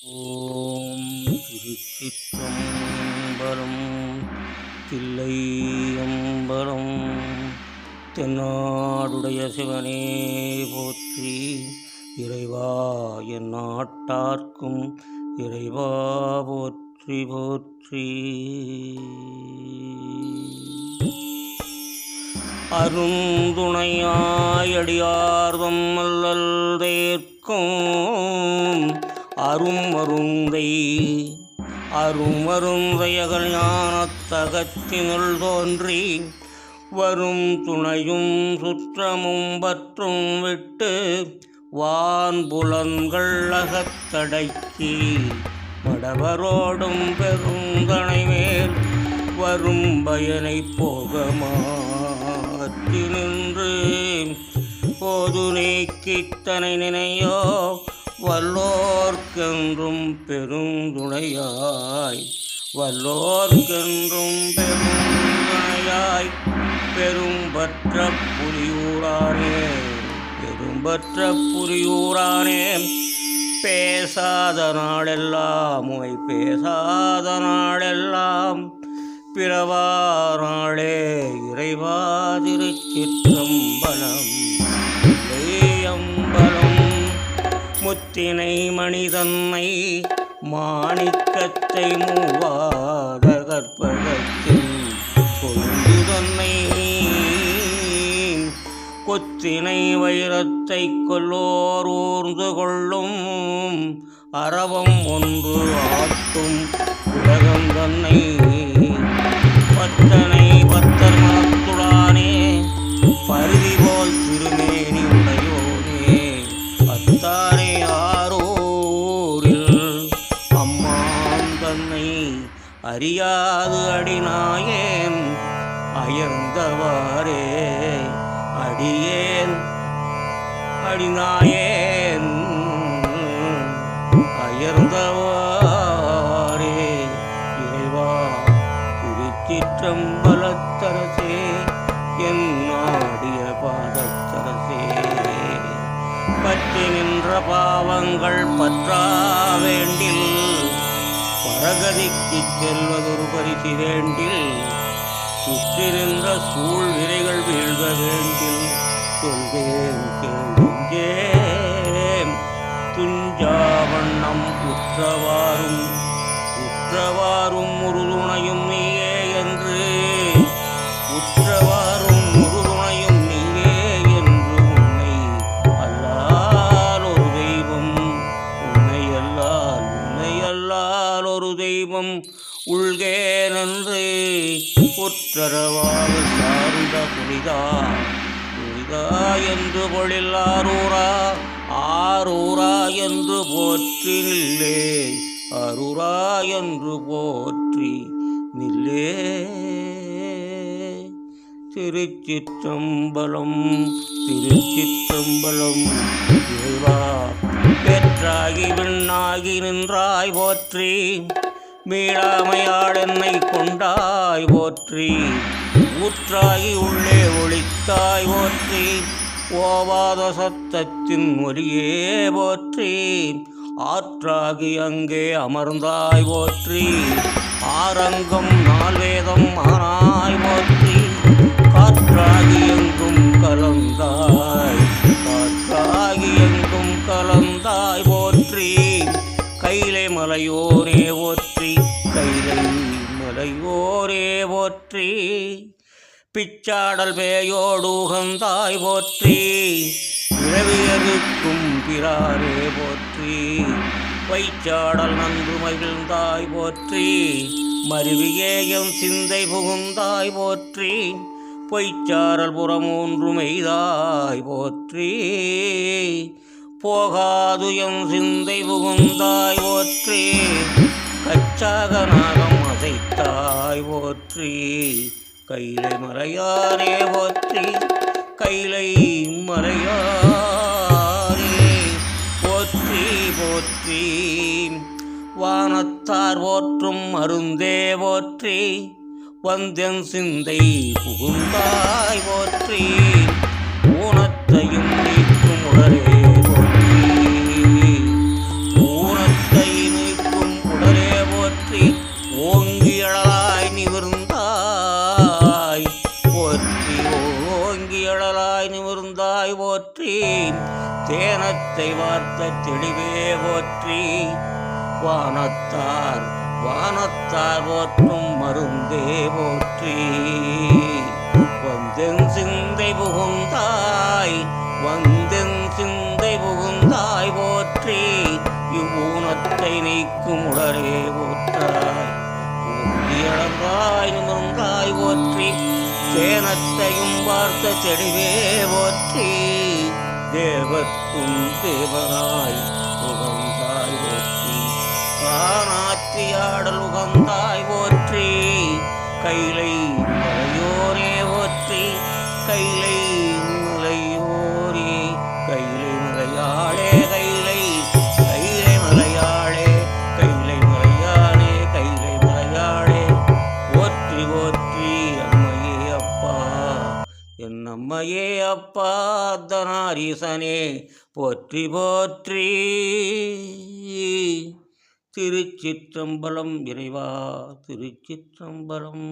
ஓம் திருச்சிற்றம்பலம். தில்லையம்பலம். தென்னாடுடைய சிவனே போற்றி. இறைவா என் நாட்டார்க்கும் இறைவா போற்றி போற்றி. அருந்துணையாயடியார்தம் அல்லல் தேர்க்கும் அருமருந்தை அருமருந்தையகல் ஞானத்தகத்தினுள் தோன்றி வரும் துணையும் சுற்றமும் பற்றும் விட்டு வான்புலன்கள் அகத்தடக்கி மடவரோடும் பெருந்தனை மேல் வரும் பயனை போக மாற்றி நின்று போது நீக்கித்தனை நினையோ வல்லோர்க்கென்றும் பெருந்துணையாய் வல்லோர்க்கென்றும் பெருந்துணையாய் பெரும்பற்ற புலியூரானே பெரும்பற்ற புலியூரானே. பேசாத நாளெல்லாம் உமை பேசாத நாளெல்லாம் பிறவா நாளே இறைவா திருச்சிற்றம்பலம். அம்பலம் முத்தினை மனிதன்னை மாணிக்கத்தை மூவாத கற்பகத்தில் கொண்டு தன்னை கொத்தினை வைரத்தை கொல்லோர் ஊர்ந்து கொள்ளும் அரவம் ஒன்று ஆட்டும் உலகம் தன்னை பத்தனை பத்தர் மனத்துடானே பருதி போல் திருமேனி உடையோனே அத்தானே ஆரோரில் அம்மான் தன்னை அறியாது அடிநாயேன் அயர்ந்தவாறே அடியேன் அடிநாயேன் அயர்ந்தவாறே இறைவா திருச்சிற்றம்பலத்தரசே என் நாடிய பாதத்தரசே. பற்றி நின்ற பாவங்கள் பற்றா வேண்டில் பரகதிக்கு செல்வதொரு பரிசு வேண்டில் சுற்றிருந்த சூழ் விரைகள் வீழ்க வேண்டில் சொல்வேன் கேளுங்கேன் துஞ்சாவண்ணம் உற்றவாறும் உற்றவாறும் உறுதுணையும் நீயே என்று உற்றவாறும் உறுதுணையும் நீயே என்று உன்னை அல்லால் ஒரு தெய்வம் உன்னை அல்லால் ஒரு தெய்வம் உள்கேனென்று உற்றரவாக சார்ந்த புனிதா புனிதா என்று பொழில் ஆரூரா ஆரூரா என்று போற்றி நில்லே அருரா என்று போற்றி நில்லே. திருச்சிற்றம்பலம் திருச்சிற்றம்பலம். இறைவா பெற்றாகி விண்ணாகி நின்றாய் போற்றி மீளாமையாள் என்னை கொண்டாய் போற்றி ஊற்றாகி உள்ளே ஒளித்தாய் போற்றி ஓவாத சத்தத்தின் ஒலியே போற்றி ஆற்றாகி அங்கே அமர்ந்தாய் போற்றி ஆரங்கம் நால்வேதம் ஆனாய் போற்றி காற்றாகி எங்கும் கலந்தாய் காற்றாகி எங்கும் கலந்தாய் போற்றி கைலை மலையோரே போற்றி கைலை மலையோரே போற்றி பிச்சாடல் பேயோடு உகந்தாய் போற்றி பிறவியருக்கும் பிறாரே போற்றி வைச்சாடல் நன்று மகிழ்ந்தாய் போற்றி மருவியேயம் சிந்தை புகுந்தாய் போற்றி பொய்ச்சாரல் புறமூன்று மெய்தாய் போற்றி போகாது என் சிந்தை புகுந்தாய் போற்றி கச்சாக நாகம் அசைத்தாய் போற்றி கைலை மலையாரே போற்றி கைலை மலையாரே போற்றி போற்றி வானத்தார் போற்றும் அருந்தே போற்றி வந்தென் சிந்தை புகுந்தாய் போற்றி ஊனத்தையும் நீக்கும் உடலே போற்றி ஊனத்தையும் தேனத்தை வார்த்த தெளிவே போற்றி. வானத்தார் போற்றும் மருந்தே போற்றி. வந்தென் சிந்தை புகுந்தாய் போற்றி. இவ்வூனத்தை நீக்கும் உடலே போற்றாய். உந்தியளந்தாய் நிமிர்ந்தாய் போற்றி. தேனத்தையும் பார்த்த தெளிவே போற்றி. தேவர்க்கும் தேவனாய் உகந்தாய் போற்றி. காணாற்றியாடல் உகந்தாய் போற்றி. கைலை மலையோனே போற்றி. கைலை மலையோரே கைலை மலையாளே கைலை மலையாளே கைலை மலையாளே கைலை மலையாளே போற்றி போற்றி. அம்மையே அப்பா என் அம்மையே அப்பா அர்த்தநாரீசனே போற்றி போற்றி. திருச்சிற்றம்பலம் இறைவா திருச்சிற்றம்பலம்.